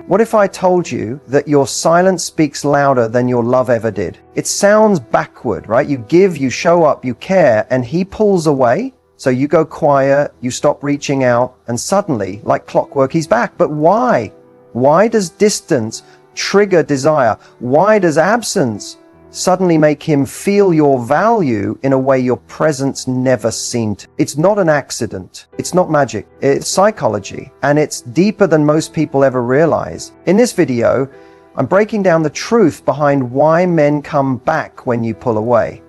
What if I told you that your silence speaks louder than your love ever did? It sounds backward, right? You give, you show up, you care, and he pulls away. So you go quiet, you stop reaching out, and suddenly, like clockwork, he's back. But why? Why does distance trigger desire? Why does absence suddenly make him feel your value in a way your presence never seemed to? It's not an accident. It's not magic. It's psychology, and it's deeper than most people ever realize. In this video, I'm breaking down the truth behind why men come back when you pull away.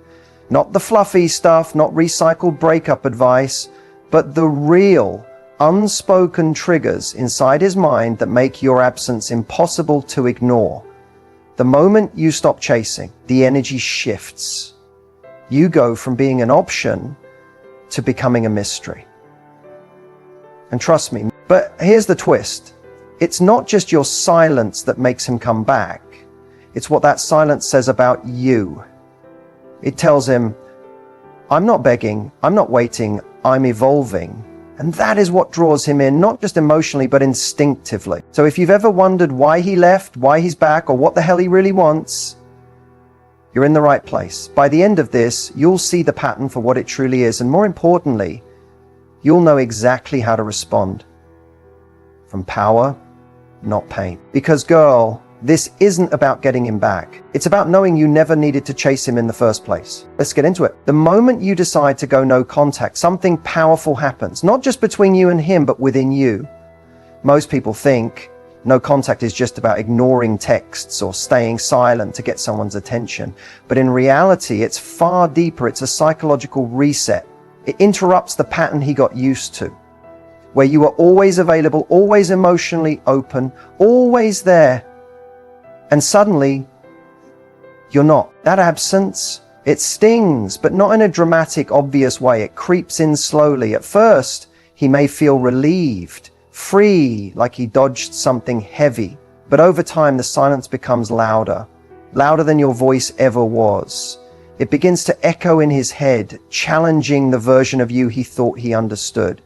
Not the fluffy stuff, not recycled breakup advice, but the real, unspoken triggers inside his mind that make your absence impossible to ignore. The moment you stop chasing, the energy shifts. You go from being an option to becoming a mystery. And trust me, but here's the twist. It's not just your silence that makes him come back. It's what that silence says about you. It tells him, I'm not begging, I'm not waiting, I'm evolving. And that is what draws him in, not just emotionally, but instinctively. So if you've ever wondered why he left, why he's back, or what the hell he really wants, you're in the right place. By the end of this, you'll see the pattern for what it truly is. And more importantly, you'll know exactly how to respond. From power, not pain. Because girl, this isn't about getting him back. It's about knowing you never needed to chase him in the first place. Let's get into it. The moment you decide to go no contact, something powerful happens, not just between you and him, but within you. Most people think no contact is just about ignoring texts or staying silent to get someone's attention. But in reality, it's far deeper. It's a psychological reset. It interrupts the pattern he got used to, where you are always available, always emotionally open, always there. And suddenly, you're not. That absence, it stings, but not in a dramatic, obvious way. It creeps in slowly. At first, he may feel relieved, free, like he dodged something heavy. But over time, the silence becomes louder, louder than your voice ever was. It begins to echo in his head, challenging the version of you he thought he understood.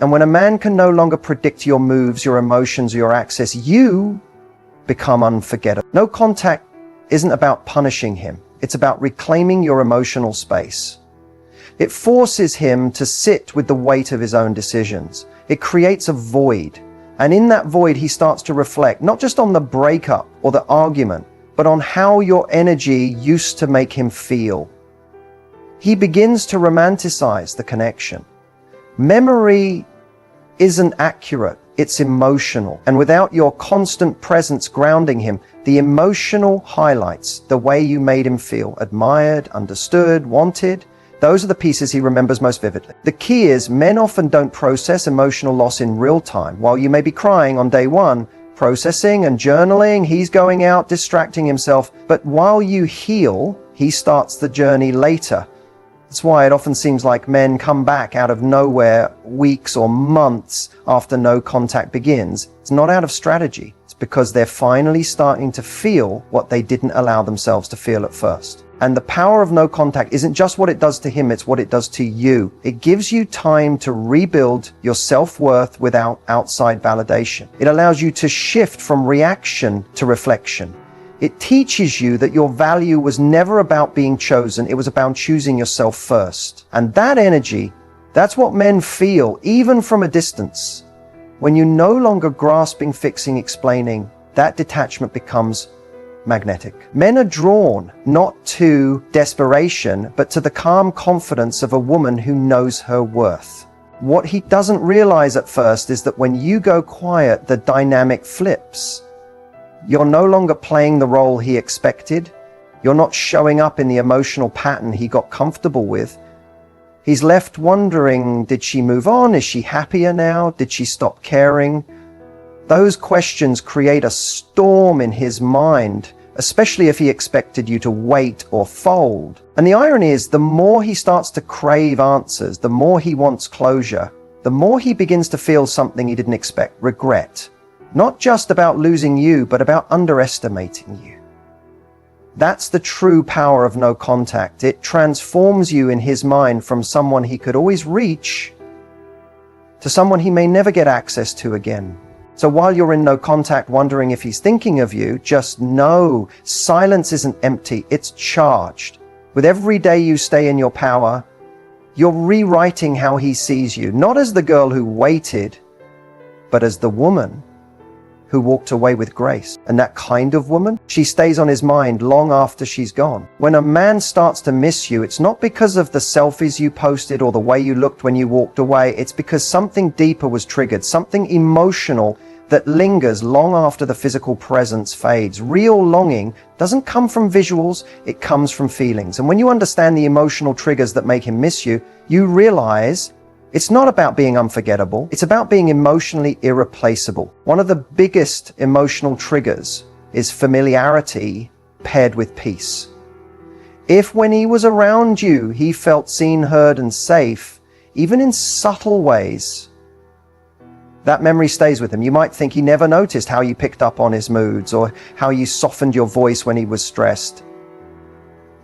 And when a man can no longer predict your moves, your emotions, or your access, you become unforgettable. No contact isn't about punishing him. It's about reclaiming your emotional space. It forces him to sit with the weight of his own decisions. It creates a void. And in that void, he starts to reflect, not just on the breakup or the argument, but on how your energy used to make him feel. He begins to romanticize the connection. Memory isn't accurate. It's emotional. And without your constant presence grounding him, the emotional highlights, the way you made him feel, admired, understood, wanted, those are the pieces he remembers most vividly. The key is men often don't process emotional loss in real time. While you may be crying on day one, processing and journaling, he's going out, distracting himself. But while you heal, he starts the journey later. That's why it often seems like men come back out of nowhere weeks or months after no contact begins. It's not out of strategy. It's because they're finally starting to feel what they didn't allow themselves to feel at first. And the power of no contact isn't just what it does to him, it's what it does to you. It gives you time to rebuild your self-worth without outside validation. It allows you to shift from reaction to reflection. It teaches you that your value was never about being chosen. It was about choosing yourself first. And that energy, that's what men feel, even from a distance. When you're no longer grasping, fixing, explaining, that detachment becomes magnetic. Men are drawn not to desperation, but to the calm confidence of a woman who knows her worth. What he doesn't realize at first is that when you go quiet, the dynamic flips. You're no longer playing the role he expected. You're not showing up in the emotional pattern he got comfortable with. He's left wondering, did she move on? Is she happier now? Did she stop caring? Those questions create a storm in his mind, especially if he expected you to wait or fold. And the irony is, the more he starts to crave answers, the more he wants closure, the more he begins to feel something he didn't expect, regret. Not just about losing you, but about underestimating you. That's the true power of no contact. It transforms you in his mind from someone he could always reach to someone he may never get access to again. So while you're in no contact wondering if he's thinking of you, just know silence isn't empty, it's charged. With every day you stay in your power, you're rewriting how he sees you, not as the girl who waited, but as the woman who walked away with grace. And that kind of woman, she stays on his mind long after she's gone. When a man starts to miss you, it's not because of the selfies you posted or the way you looked when you walked away. It's because something deeper was triggered, something emotional that lingers long after the physical presence fades. Real longing doesn't come from visuals, it comes from feelings. And when you understand the emotional triggers that make him miss you, you realize it's not about being unforgettable, it's about being emotionally irreplaceable. One of the biggest emotional triggers is familiarity paired with peace. If when he was around you, he felt seen, heard, and safe, even in subtle ways, that memory stays with him. You might think he never noticed how you picked up on his moods or how you softened your voice when he was stressed.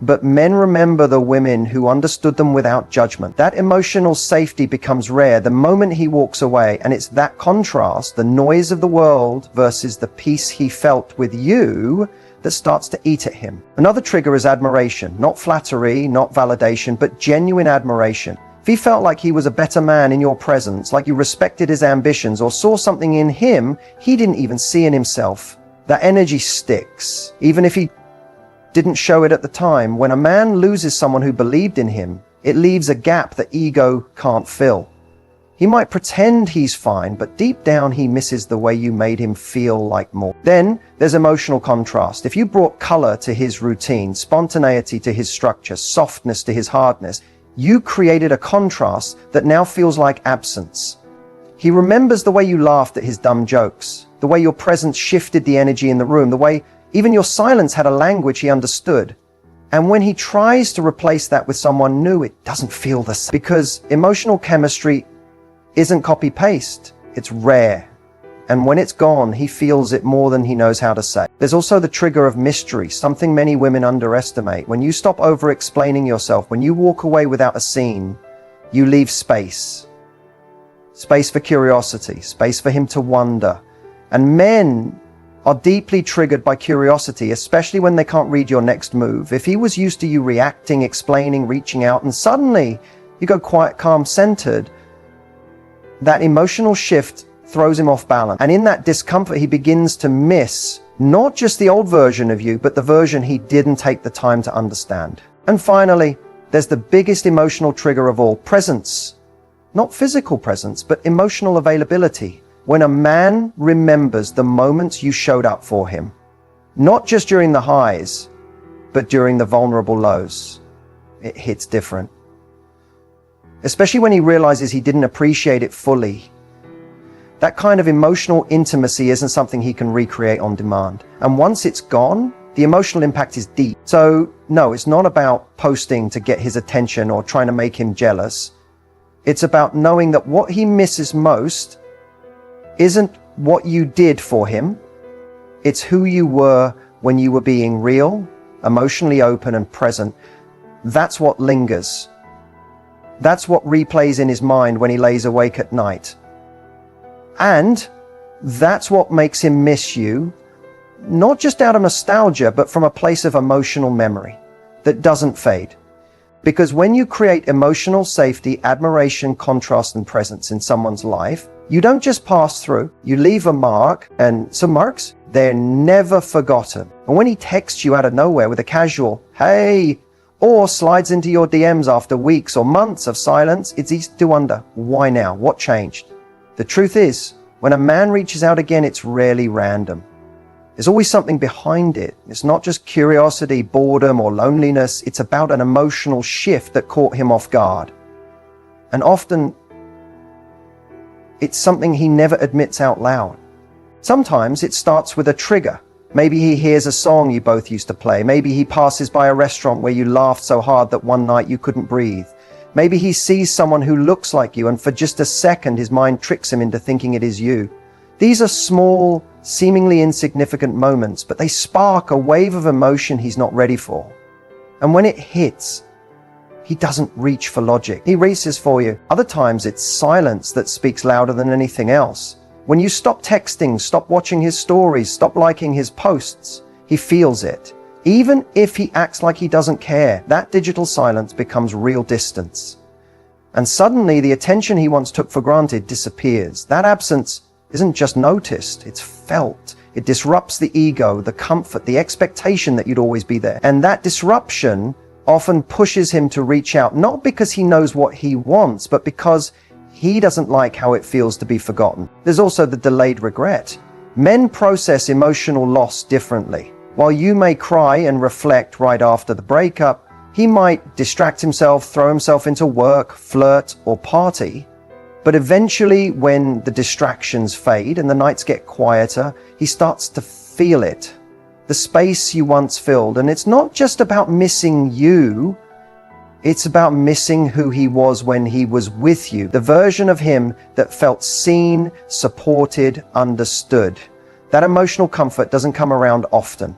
But men remember the women who understood them without judgment. That emotional safety becomes rare the moment he walks away, and it's that contrast, the noise of the world versus the peace he felt with you, that starts to eat at him. Another trigger is admiration, not flattery, not validation, but genuine admiration. If he felt like he was a better man in your presence, like you respected his ambitions or saw something in him he didn't even see in himself, that energy sticks, even if he didn't show it at the time. When a man loses someone who believed in him, it leaves a gap that ego can't fill. He might pretend he's fine, but deep down he misses the way you made him feel like more. Then there's emotional contrast. If you brought color to his routine, spontaneity to his structure, softness to his hardness, you created a contrast that now feels like absence. He remembers the way you laughed at his dumb jokes, the way your presence shifted the energy in the room, the way even your silence had a language he understood. And when he tries to replace that with someone new, it doesn't feel the same. Because emotional chemistry isn't copy-paste, it's rare. And when it's gone, he feels it more than he knows how to say. There's also the trigger of mystery, something many women underestimate. When you stop over-explaining yourself, when you walk away without a scene, you leave space. Space for curiosity, space for him to wonder. And men are deeply triggered by curiosity, especially when they can't read your next move. If he was used to you reacting, explaining, reaching out, and suddenly you go quiet, calm, centered, that emotional shift throws him off balance. And in that discomfort, he begins to miss not just the old version of you, but the version he didn't take the time to understand. And finally, there's the biggest emotional trigger of all, presence. Not physical presence, but emotional availability. When a man remembers the moments you showed up for him, not just during the highs, but during the vulnerable lows, it hits different. Especially when he realizes he didn't appreciate it fully. That kind of emotional intimacy isn't something he can recreate on demand. And once it's gone, the emotional impact is deep. So no, it's not about posting to get his attention or trying to make him jealous. It's about knowing that what he misses most isn't what you did for him. It's who you were when you were being real, emotionally open and present. That's what lingers. That's what replays in his mind when he lays awake at night. And that's what makes him miss you, not just out of nostalgia, but from a place of emotional memory that doesn't fade. Because when you create emotional safety, admiration, contrast, and presence in someone's life, you don't just pass through, you leave a mark, and some marks, they're never forgotten. And when he texts you out of nowhere with a casual, hey, or slides into your DMs after weeks or months of silence, it's easy to wonder, why now? What changed? The truth is, when a man reaches out again, it's rarely random. There's always something behind it. It's not just curiosity, boredom, or loneliness. It's about an emotional shift that caught him off guard. And often, it's something he never admits out loud. Sometimes it starts with a trigger. Maybe he hears a song you both used to play. Maybe he passes by a restaurant where you laughed so hard that one night you couldn't breathe. Maybe he sees someone who looks like you, and for just a second his mind tricks him into thinking it is you. These are small, seemingly insignificant moments, but they spark a wave of emotion he's not ready for. And when it hits, he doesn't reach for logic. He races for you. Other times it's silence that speaks louder than anything else. When you stop texting, stop watching his stories, stop liking his posts, he feels it. Even if he acts like he doesn't care, that digital silence becomes real distance. And suddenly the attention he once took for granted disappears. That absence isn't just noticed, it's felt. It disrupts the ego, the comfort, the expectation that you'd always be there. And that disruption often pushes him to reach out, not because he knows what he wants, but because he doesn't like how it feels to be forgotten. There's also the delayed regret. Men process emotional loss differently. While you may cry and reflect right after the breakup, he might distract himself, throw himself into work, flirt, or party. But eventually, when the distractions fade and the nights get quieter, he starts to feel it. The space you once filled. And it's not just about missing you, it's about missing who he was when he was with you. The version of him that felt seen, supported, understood. That emotional comfort doesn't come around often.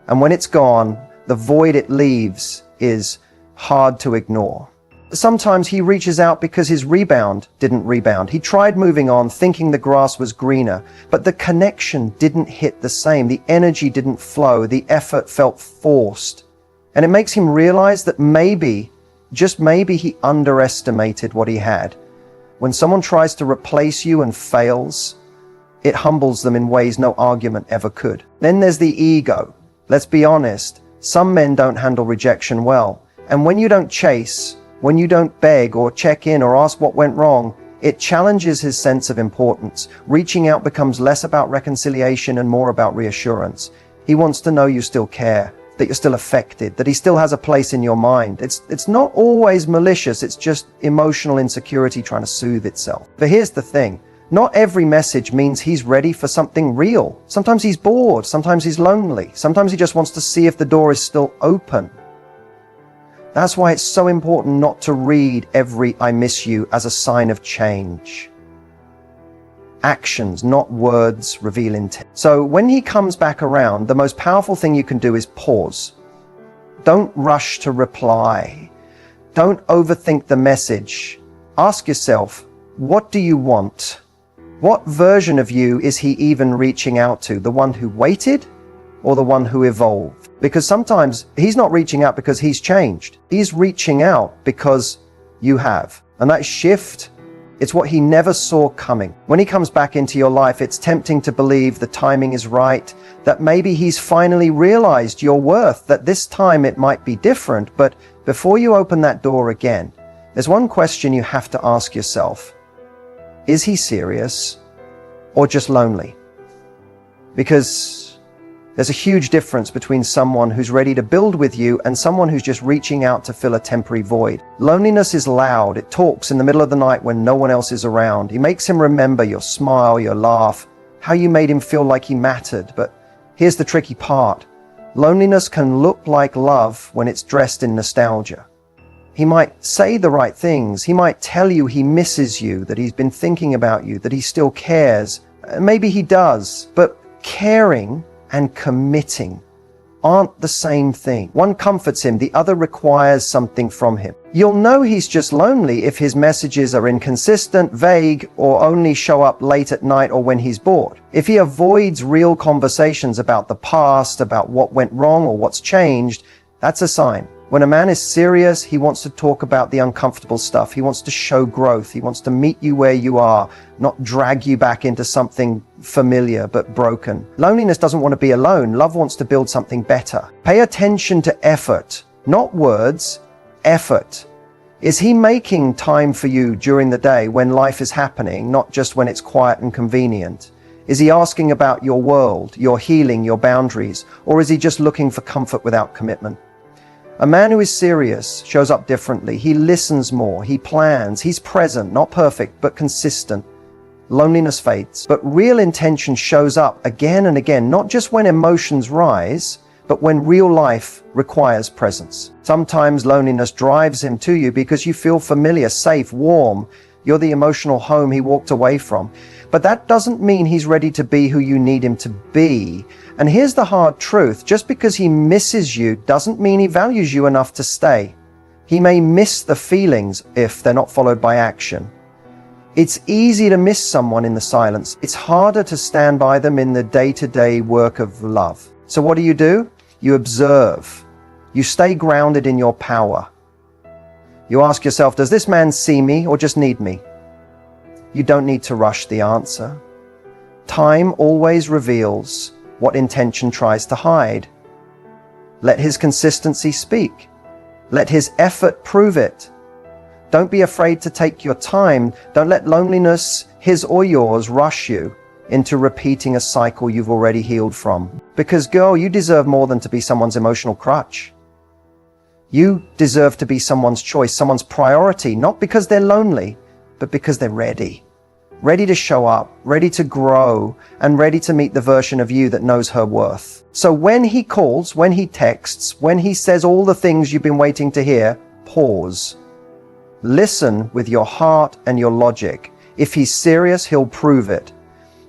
And when it's gone, the void it leaves is hard to ignore. Sometimes he reaches out because his rebound didn't rebound. He tried moving on, thinking the grass was greener, but the connection didn't hit the same. The energy didn't flow. The effort felt forced. And it makes him realize that maybe, just maybe, he underestimated what he had. When someone tries to replace you and fails, it humbles them in ways no argument ever could. Then there's the ego. Let's be honest, some men don't handle rejection well. And when you don't chase, when you don't beg or check in or ask what went wrong, it challenges his sense of importance. Reaching out becomes less about reconciliation and more about reassurance. He wants to know you still care, that you're still affected, that he still has a place in your mind. It's not always malicious, it's just emotional insecurity trying to soothe itself. But here's the thing, not every message means he's ready for something real. Sometimes he's bored, sometimes he's lonely, sometimes he just wants to see if the door is still open. That's why it's so important not to read every "I miss you" as a sign of change. Actions, not words, reveal intent. So when he comes back around, the most powerful thing you can do is pause. Don't rush to reply. Don't overthink the message. Ask yourself, what do you want? What version of you is he even reaching out to? The one who waited or the one who evolved? Because sometimes he's not reaching out because he's changed. He's reaching out because you have. And that shift, it's what he never saw coming. When he comes back into your life, it's tempting to believe the timing is right, that maybe he's finally realized your worth, that this time it might be different. But before you open that door again, there's one question you have to ask yourself. Is he serious or just lonely? Because there's a huge difference between someone who's ready to build with you and someone who's just reaching out to fill a temporary void. Loneliness is loud. It talks in the middle of the night when no one else is around. It makes him remember your smile, your laugh, how you made him feel like he mattered. But here's the tricky part. Loneliness can look like love when it's dressed in nostalgia. He might say the right things. He might tell you he misses you, that he's been thinking about you, that he still cares. Maybe he does, but caring and committing aren't the same thing. One comforts him, the other requires something from him. You'll know he's just lonely if his messages are inconsistent, vague, or only show up late at night or when he's bored. If he avoids real conversations about the past, about what went wrong or what's changed, that's a sign. When a man is serious, he wants to talk about the uncomfortable stuff. He wants to show growth. He wants to meet you where you are, not drag you back into something familiar but broken. Loneliness doesn't want to be alone. Love wants to build something better. Pay attention to effort, not words, effort. Is he making time for you during the day when life is happening, not just when it's quiet and convenient? Is he asking about your world, your healing, your boundaries, or is he just looking for comfort without commitment? A man who is serious shows up differently. He listens more. He plans. He's present, not perfect, but consistent. Loneliness fades, but real intention shows up again and again, not just when emotions rise, but when real life requires presence. Sometimes loneliness drives him to you because you feel familiar, safe, warm. You're the emotional home he walked away from. But that doesn't mean he's ready to be who you need him to be. And here's the hard truth. Just because he misses you doesn't mean he values you enough to stay. He may miss the feelings if they're not followed by action. It's easy to miss someone in the silence. It's harder to stand by them in the day-to-day work of love. So what do? You observe. You stay grounded in your power. You ask yourself, does this man see me or just need me? You don't need to rush the answer. Time always reveals what intention tries to hide. Let his consistency speak. Let his effort prove it. Don't be afraid to take your time. Don't let loneliness, his or yours, rush you into repeating a cycle you've already healed from. Because girl, you deserve more than to be someone's emotional crutch. You deserve to be someone's choice, someone's priority, not because they're lonely, but because they're ready. Ready to show up, ready to grow, and ready to meet the version of you that knows her worth. So when he calls, when he texts, when he says all the things you've been waiting to hear, pause. Listen with your heart and your logic. If he's serious, he'll prove it.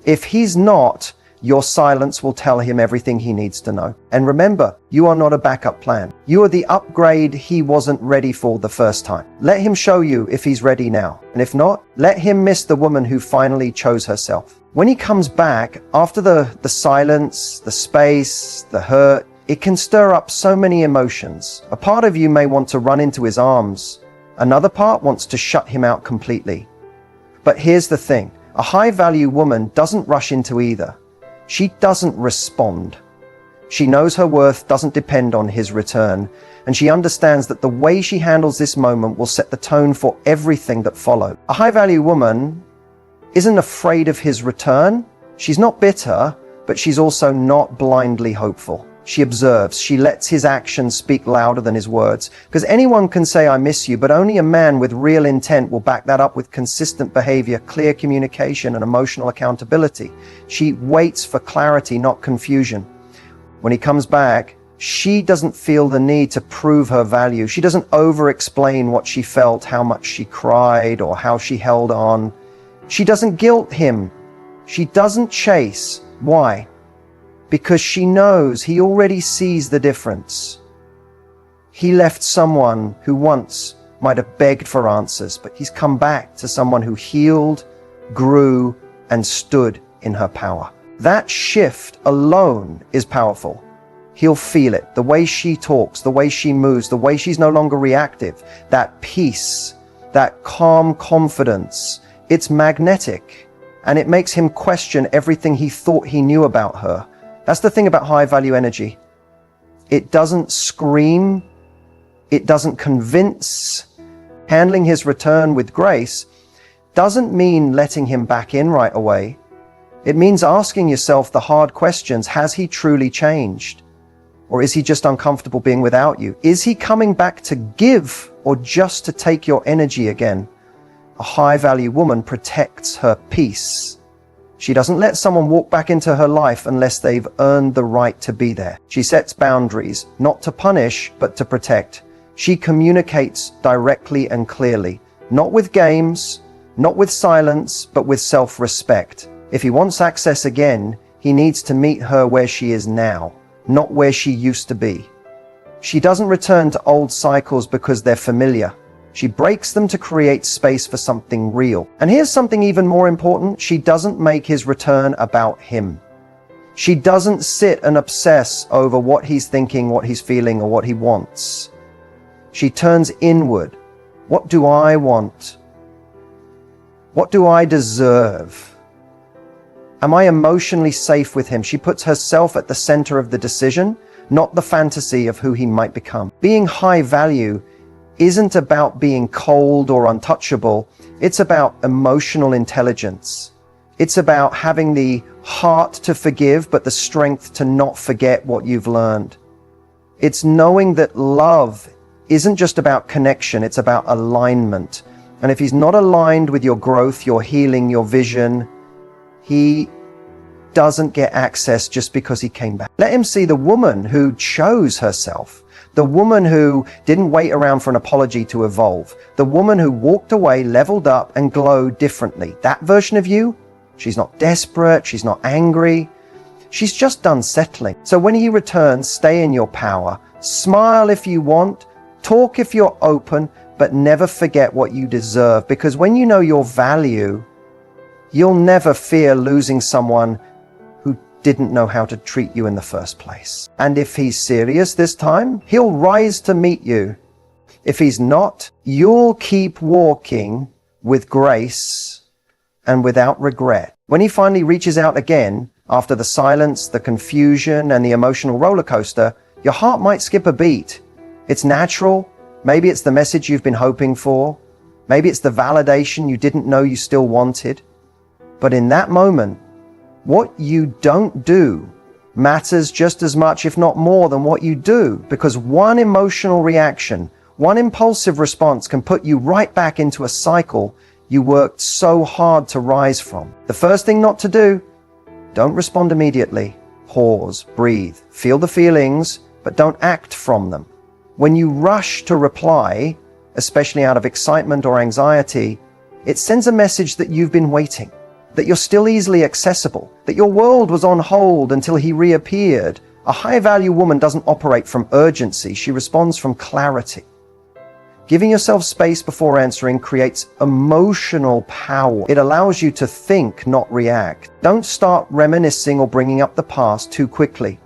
If he's not, your silence will tell him everything he needs to know. And remember, you are not a backup plan. You are the upgrade he wasn't ready for the first time. Let him show you if he's ready now. And if not, let him miss the woman who finally chose herself. When he comes back, after the silence, the space, the hurt, it can stir up so many emotions. A part of you may want to run into his arms. Another part wants to shut him out completely. But here's the thing. A high-value woman doesn't rush into either. She doesn't respond. She knows her worth doesn't depend on his return, and she understands that the way she handles this moment will set the tone for everything that follows. A high-value woman isn't afraid of his return. She's not bitter, but she's also not blindly hopeful. She observes. She lets his actions speak louder than his words. Because anyone can say, I miss you, but only a man with real intent will back that up with consistent behavior, clear communication, and emotional accountability. She waits for clarity, not confusion. When he comes back, she doesn't feel the need to prove her value. She doesn't over-explain what she felt, how much she cried, or how she held on. She doesn't guilt him. She doesn't chase. Why? Because she knows he already sees the difference. He left someone who once might have begged for answers, but he's come back to someone who healed, grew, and stood in her power. That shift alone is powerful. He'll feel it. The way she talks, the way she moves, the way she's no longer reactive, that peace, that calm confidence, it's magnetic, and it makes him question everything he thought he knew about her. That's the thing about high-value energy. It doesn't scream. It doesn't convince. Handling his return with grace doesn't mean letting him back in right away. It means asking yourself the hard questions. Has he truly changed? Or is he just uncomfortable being without you? Is he coming back to give or just to take your energy again? A high-value woman protects her peace. She doesn't let someone walk back into her life unless they've earned the right to be there. She sets boundaries, not to punish, but to protect. She communicates directly and clearly, not with games, not with silence, but with self-respect. If he wants access again, he needs to meet her where she is now, not where she used to be. She doesn't return to old cycles because they're familiar. She breaks them to create space for something real. And here's something even more important. She doesn't make his return about him. She doesn't sit and obsess over what he's thinking, what he's feeling, or what he wants. She turns inward. What do I want? What do I deserve? Am I emotionally safe with him? She puts herself at the center of the decision, not the fantasy of who he might become. Being high value isn't about being cold or untouchable. It's about emotional intelligence. It's about having the heart to forgive, but the strength to not forget what you've learned. It's knowing that love isn't just about connection, it's about alignment. And if he's not aligned with your growth, your healing, your vision, he doesn't get access just because he came back. Let him see the woman who chose herself. The woman who didn't wait around for an apology to evolve. The woman who walked away, leveled up, and glowed differently. That version of you, she's not desperate, she's not angry. She's just done settling. So when he returns, stay in your power. Smile if you want. Talk if you're open, but never forget what you deserve, because when you know your value, you'll never fear losing someone who didn't know how to treat you in the first place. And if he's serious this time, he'll rise to meet you. If he's not, you'll keep walking with grace and without regret. When he finally reaches out again, after the silence, the confusion, and the emotional roller coaster, your heart might skip a beat. It's natural. Maybe it's the message you've been hoping for. Maybe it's the validation you didn't know you still wanted. But in that moment, what you don't do matters just as much, if not more, than what you do, because one emotional reaction, one impulsive response can put you right back into a cycle you worked so hard to rise from. The first thing not to do, don't respond immediately. Pause, breathe, feel the feelings, but don't act from them. When you rush to reply, especially out of excitement or anxiety, it sends a message that you've been waiting, that you're still easily accessible, that your world was on hold until he reappeared. A high-value woman doesn't operate from urgency, she responds from clarity. Giving yourself space before answering creates emotional power. It allows you to think, not react. Don't start reminiscing or bringing up the past too quickly.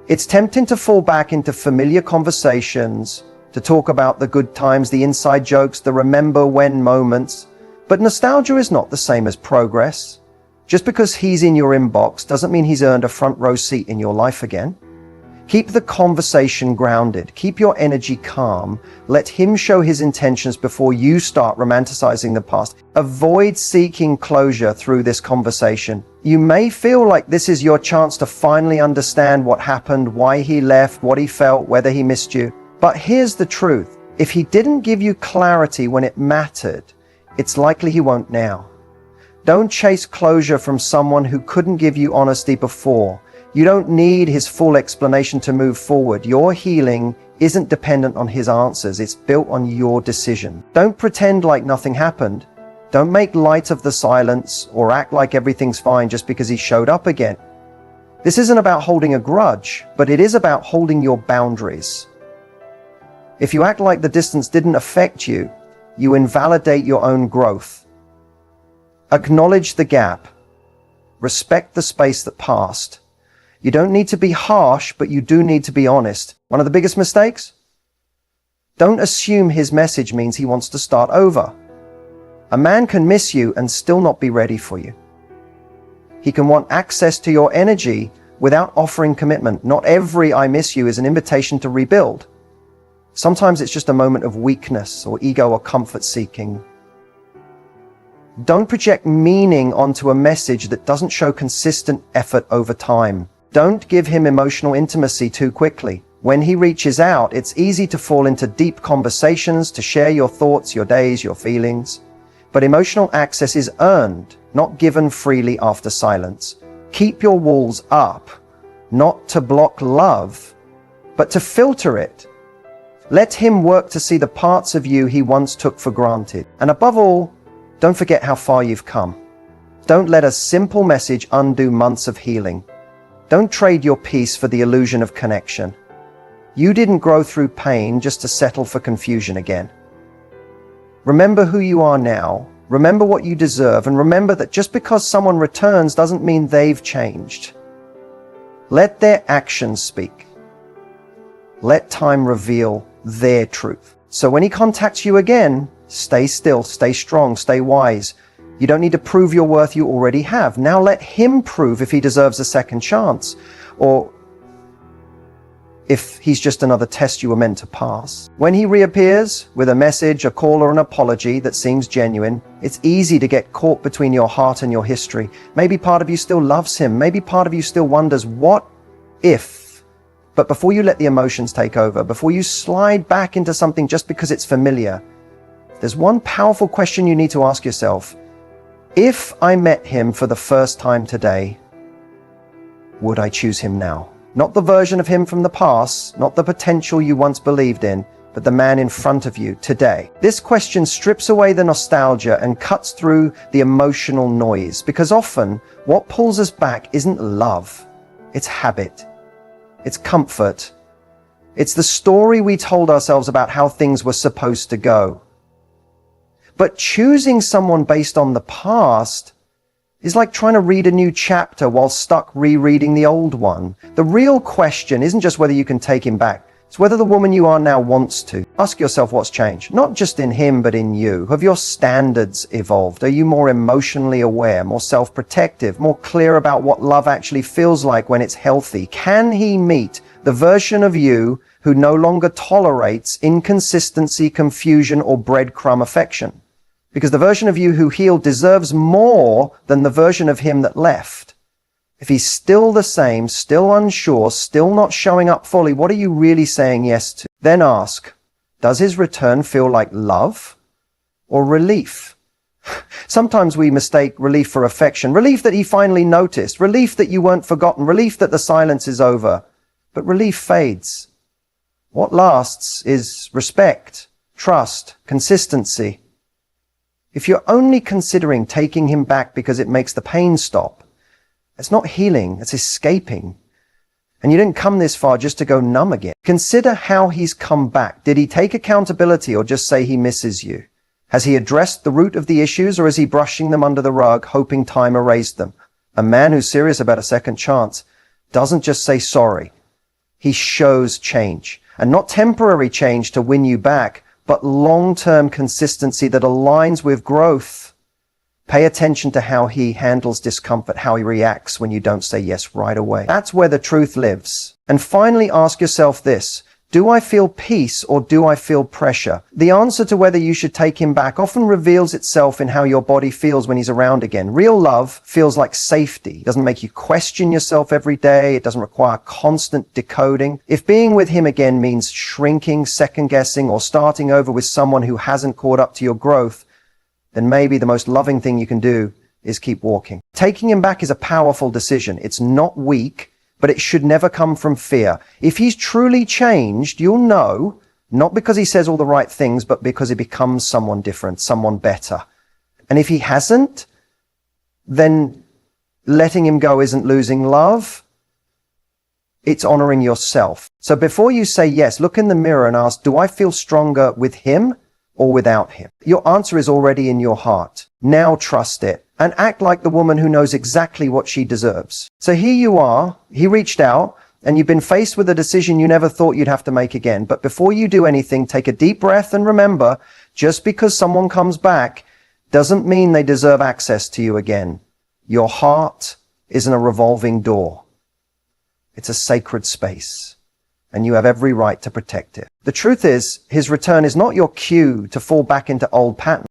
It's tempting to fall back into familiar conversations, to talk about the good times, the inside jokes, the remember when moments. But nostalgia is not the same as progress. Just because he's in your inbox doesn't mean he's earned a front row seat in your life again. Keep the conversation grounded. Keep your energy calm. Let him show his intentions before you start romanticizing the past. Avoid seeking closure through this conversation. You may feel like this is your chance to finally understand what happened, why he left, what he felt, whether he missed you. But here's the truth. If he didn't give you clarity when it mattered, it's likely he won't now. Don't chase closure from someone who couldn't give you honesty before. You don't need his full explanation to move forward. Your healing isn't dependent on his answers. It's built on your decision. Don't pretend like nothing happened. Don't make light of the silence or act like everything's fine just because he showed up again. This isn't about holding a grudge, but it is about holding your boundaries. If you act like the distance didn't affect you, you invalidate your own growth. Acknowledge the gap. Respect the space that passed. You don't need to be harsh, but you do need to be honest. One of the biggest mistakes? Don't assume his message means he wants to start over. A man can miss you and still not be ready for you. He can want access to your energy without offering commitment. Not every I miss you is an invitation to rebuild. Sometimes it's just a moment of weakness or ego or comfort seeking. Don't project meaning onto a message that doesn't show consistent effort over time. Don't give him emotional intimacy too quickly. When he reaches out, it's easy to fall into deep conversations, to share your thoughts, your days, your feelings. But emotional access is earned, not given freely after silence. Keep your walls up, not to block love, but to filter it. Let him work to see the parts of you he once took for granted. And above all, don't forget how far you've come. Don't let a simple message undo months of healing. Don't trade your peace for the illusion of connection. You didn't grow through pain just to settle for confusion again. Remember who you are now, remember what you deserve, and remember that just because someone returns doesn't mean they've changed. Let their actions speak. Let time reveal their truth. So when he contacts you again, stay still, stay strong, stay wise. You don't need to prove your worth, you already have. Now let him prove if he deserves a second chance, or if he's just another test you were meant to pass. When he reappears with a message, a call, or an apology that seems genuine, it's easy to get caught between your heart and your history. Maybe part of you still loves him. Maybe part of you still wonders, what if? But before you let the emotions take over, before you slide back into something just because it's familiar, there's one powerful question you need to ask yourself. If I met him for the first time today, would I choose him now? Not the version of him from the past, not the potential you once believed in, but the man in front of you today. This question strips away the nostalgia and cuts through the emotional noise, because often what pulls us back isn't love, it's habit, it's comfort, It's the story we told ourselves about how things were supposed to go. But choosing someone based on the past is like trying to read a new chapter while stuck rereading the old one. The real question isn't just whether you can take him back. It's whether the woman you are now wants to. Ask yourself what's changed. Not just in him, but in you. Have your standards evolved? Are you more emotionally aware, more self-protective, more clear about what love actually feels like when it's healthy? Can he meet the version of you who no longer tolerates inconsistency, confusion, or breadcrumb affection? Because the version of you who healed deserves more than the version of him that left. If he's still the same, still unsure, still not showing up fully, what are you really saying yes to? Then ask, does his return feel like love or relief? Sometimes we mistake relief for affection. Relief that he finally noticed. Relief that you weren't forgotten. Relief that the silence is over. But relief fades. What lasts is respect, trust, consistency. If you're only considering taking him back because it makes the pain stop, it's not healing, it's escaping. And you didn't come this far just to go numb again. Consider how he's come back. Did he take accountability or just say he misses you? Has he addressed the root of the issues, or is he brushing them under the rug, hoping time erased them? A man who's serious about a second chance doesn't just say sorry. He shows change. And not temporary change to win you back, but long-term consistency that aligns with growth. Pay attention to how he handles discomfort, how he reacts when you don't say yes right away. That's where the truth lives. And finally, ask yourself this: do I feel peace or do I feel pressure? The answer to whether you should take him back often reveals itself in how your body feels when he's around again. Real love feels like safety. It doesn't make you question yourself every day. It doesn't require constant decoding. If being with him again means shrinking, second-guessing, or starting over with someone who hasn't caught up to your growth, then maybe the most loving thing you can do is keep walking. Taking him back is a powerful decision. It's not weak, but it should never come from fear. If he's truly changed, you'll know, not because he says all the right things, but because he becomes someone different, someone better. And if he hasn't, then letting him go isn't losing love. It's honoring yourself. So before you say yes, look in the mirror and ask, do I feel stronger with him or without him? Your answer is already in your heart. Now trust it and act like the woman who knows exactly what she deserves. So here you are, he reached out, and you've been faced with a decision you never thought you'd have to make again. But before you do anything, take a deep breath and remember, just because someone comes back doesn't mean they deserve access to you again. Your heart isn't a revolving door. It's a sacred space, and you have every right to protect it. The truth is, his return is not your cue to fall back into old patterns.